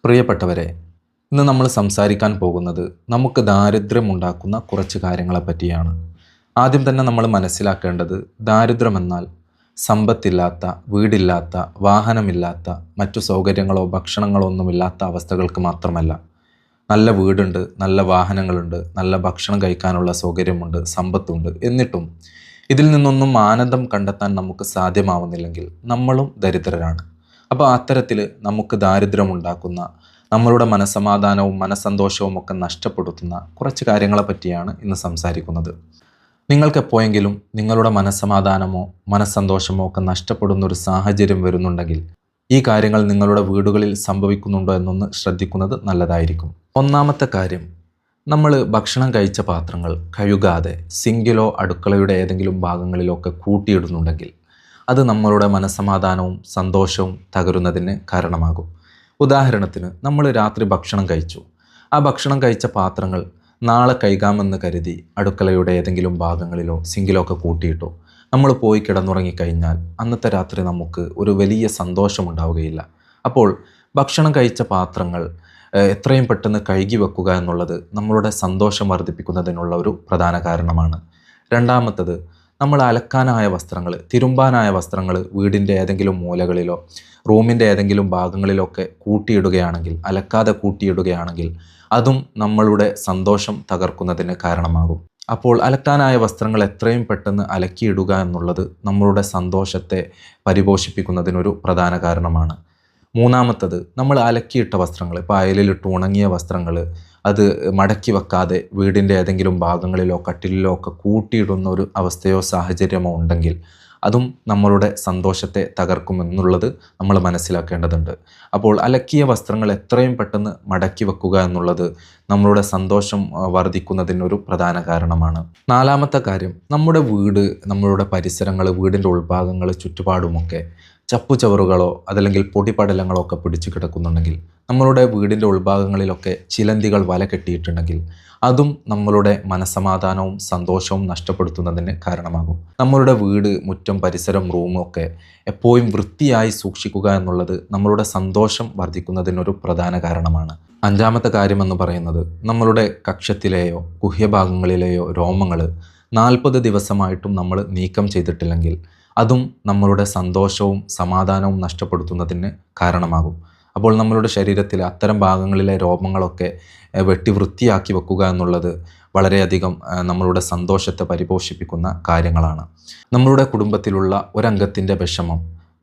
പ്രിയപ്പെട്ടവരെ, ഇന്ന് നമ്മൾ സംസാരിക്കാൻ പോകുന്നത് നമുക്ക് ദാരിദ്ര്യമുണ്ടാക്കുന്ന കുറച്ച് കാര്യങ്ങളെ പറ്റിയാണ്. ആദ്യം തന്നെ നമ്മൾ മനസ്സിലാക്കേണ്ടത്, ദാരിദ്ര്യമെന്നാൽ സമ്പത്തില്ലാത്ത, വീടില്ലാത്ത, വാഹനമില്ലാത്ത, മറ്റു സൗകര്യങ്ങളോ ഭക്ഷണങ്ങളോ ഒന്നുമില്ലാത്ത അവസ്ഥകൾക്ക് മാത്രമല്ല. നല്ല വീടുണ്ട്, നല്ല വാഹനങ്ങളുണ്ട്, നല്ല ഭക്ഷണം കഴിക്കാനുള്ള സൗകര്യമുണ്ട്, സമ്പത്തുണ്ട്, എന്നിട്ടും ഇതിൽ നിന്നൊന്നും ആനന്ദം കണ്ടെത്താൻ നമുക്ക് സാധ്യമാവുന്നില്ലെങ്കിൽ നമ്മളും ദരിദ്രരാണ്. അപ്പോൾ അത്തരത്തിൽ നമുക്ക് ദാരിദ്ര്യമുണ്ടാക്കുന്ന, നമ്മളുടെ മനസ്സമാധാനവും മനസ്സന്തോഷവും ഒക്കെ നഷ്ടപ്പെടുത്തുന്ന കുറച്ച് കാര്യങ്ങളെ പറ്റിയാണ് ഇന്ന് സംസാരിക്കുന്നത്. നിങ്ങൾക്കെപ്പോഴെങ്കിലും നിങ്ങളുടെ മനസ്സമാധാനമോ മനസ്സന്തോഷമോ ഒക്കെ നഷ്ടപ്പെടുന്ന ഒരു സാഹചര്യം വരുന്നുണ്ടെങ്കിൽ ഈ കാര്യങ്ങൾ നിങ്ങളുടെ വീടുകളിൽ സംഭവിക്കുന്നുണ്ടോ എന്നൊന്ന് ശ്രദ്ധിക്കുന്നത് നല്ലതായിരിക്കും. ഒന്നാമത്തെ കാര്യം, നമ്മൾ ഭക്ഷണം കഴിച്ച പാത്രങ്ങൾ കഴുകാതെ സിങ്കിലോ അടുക്കളയുടെ ഏതെങ്കിലും ഭാഗങ്ങളിലോ ഒക്കെ കൂട്ടിയിടുന്നുണ്ടെങ്കിൽ അത് നമ്മളുടെ മനസ്സമാധാനവും സന്തോഷവും തകരുന്നതിന് കാരണമാകും. ഉദാഹരണത്തിന്, നമ്മൾ രാത്രി ഭക്ഷണം കഴിച്ചു. ആ ഭക്ഷണം കഴിച്ച പാത്രങ്ങൾ നാളെ കഴുകാമെന്ന് കരുതി അടുക്കളയുടെ ഏതെങ്കിലും ഭാഗങ്ങളിലോ സിങ്കിലോ ഒക്കെ കൂട്ടിയിട്ടു. നമ്മൾ പോയി കിടന്നുറങ്ങിക്കഴിഞ്ഞാൽ അന്നത്തെ രാത്രി നമുക്ക് ഒരു വലിയ സന്തോഷമുണ്ടാവുകയില്ല. അപ്പോൾ ഭക്ഷണം കഴിച്ച പാത്രങ്ങൾ എത്രയും പെട്ടെന്ന് കഴുകി വെക്കുക എന്നുള്ളത് നമ്മളുടെ സന്തോഷം വർദ്ധിപ്പിക്കുന്നതിനുള്ള ഒരു പ്രധാന കാരണമാണ്. രണ്ടാമത്തത്, നമ്മൾ അലക്കാനായ വസ്ത്രങ്ങൾ, തിരുമ്പാനായ വസ്ത്രങ്ങൾ വീടിൻ്റെ ഏതെങ്കിലും മൂലകളിലോ റൂമിൻ്റെ ഏതെങ്കിലും ഭാഗങ്ങളിലൊക്കെ കൂട്ടിയിടുകയാണെങ്കിൽ, അലക്കാതെ കൂട്ടിയിടുകയാണെങ്കിൽ അതും നമ്മളുടെ സന്തോഷം തകർക്കുന്നതിന് കാരണമാകും. അപ്പോൾ അലക്കാനായ വസ്ത്രങ്ങൾ എത്രയും പെട്ടെന്ന് അലക്കിയിടുക എന്നുള്ളത് നമ്മളുടെ സന്തോഷത്തെ പരിപോഷിപ്പിക്കുന്നതിനൊരു പ്രധാന കാരണമാണ്. മൂന്നാമത്തത്, നമ്മൾ അലക്കിയിട്ട വസ്ത്രങ്ങൾ, ഇപ്പോൾ അയലിലിട്ട് ഉണങ്ങിയ വസ്ത്രങ്ങൾ അത് മടക്കി വെക്കാതെ വീടിൻ്റെ ഏതെങ്കിലും ഭാഗങ്ങളിലോ കട്ടിലിലോ ഒക്കെ കൂട്ടിയിടുന്ന ഒരു അവസ്ഥയോ സാഹചര്യമോ ഉണ്ടെങ്കിൽ അതും നമ്മളുടെ സന്തോഷത്തെ തകർക്കുമെന്നുള്ളത് നമ്മൾ മനസ്സിലാക്കേണ്ടതുണ്ട്. അപ്പോൾ അലക്കിയ വസ്ത്രങ്ങൾ എത്രയും പെട്ടെന്ന് മടക്കി വെക്കുക എന്നുള്ളത് നമ്മളുടെ സന്തോഷം വർദ്ധിക്കുന്നതിനൊരു പ്രധാന കാരണമാണ്. നാലാമത്തെ കാര്യം, നമ്മുടെ വീട്, നമ്മളുടെ പരിസരങ്ങൾ, വീടിൻ്റെ ഉൾഭാഗങ്ങൾ, ചുറ്റുപാടുമൊക്കെ ചപ്പുചവറുകളോ അതല്ലെങ്കിൽ പൊടിപടലങ്ങളോ ഒക്കെ പിടിച്ചു കിടക്കുന്നുണ്ടെങ്കിൽ, നമ്മളുടെ വീടിൻ്റെ ഉൾഭാഗങ്ങളിലൊക്കെ ചിലന്തികൾ വല കെട്ടിയിട്ടുണ്ടെങ്കിൽ അതും നമ്മളുടെ മനസ്സമാധാനവും സന്തോഷവും നഷ്ടപ്പെടുത്തുന്നതിന് കാരണമാകും. നമ്മളുടെ വീട്, മുറ്റം, പരിസരം, റൂമൊക്കെ എപ്പോഴും വൃത്തിയായി സൂക്ഷിക്കുക എന്നുള്ളത് നമ്മളുടെ സന്തോഷം വർദ്ധിക്കുന്നതിനൊരു പ്രധാന കാരണമാണ്. അഞ്ചാമത്തെ കാര്യമെന്ന് പറയുന്നത്, നമ്മളുടെ കക്ഷത്തിലെയോ ഗുഹ്യഭാഗങ്ങളിലെയോ രോമങ്ങൾ 40 ദിവസമായിട്ടും നമ്മൾ നീക്കം ചെയ്തിട്ടില്ലെങ്കിൽ അതും നമ്മളുടെ സന്തോഷവും സമാധാനവും നഷ്ടപ്പെടുത്തുന്നതിന് കാരണമാകും. അപ്പോൾ നമ്മളുടെ ശരീരത്തിൽ അത്തരം ഭാഗങ്ങളിലെ രോമങ്ങളൊക്കെ വെട്ടി വൃത്തിയാക്കി വെക്കുക എന്നുള്ളത് വളരെയധികം നമ്മളുടെ സന്തോഷത്തെ പരിപോഷിപ്പിക്കുന്ന കാര്യങ്ങളാണ്. നമ്മളുടെ കുടുംബത്തിലുള്ള ഒരംഗത്തിൻ്റെ വിഷമം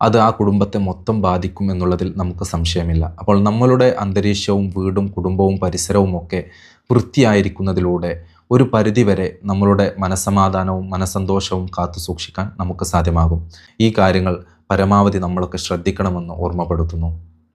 അത് ആ കുടുംബത്തെ മൊത്തം ബാധിക്കും എന്നുള്ളതിൽ നമുക്ക് സംശയമില്ല. അപ്പോൾ നമ്മളുടെ അന്തരീക്ഷവും വീടും കുടുംബവും പരിസരവും ഒക്കെ വൃത്തിയായിരിക്കുന്നതിലൂടെ ഒരു പരിധിവരെ നമ്മളുടെ മനസ്സമാധാനവും മനസ്സന്തോഷവും കാത്തു സൂക്ഷിക്കാൻ നമുക്ക് സാധ്യമാകും. ഈ കാര്യങ്ങൾ പരമാവധി നമ്മളൊക്കെ ശ്രദ്ധിക്കണമെന്ന് ഓർമ്മപ്പെടുത്തുന്നു.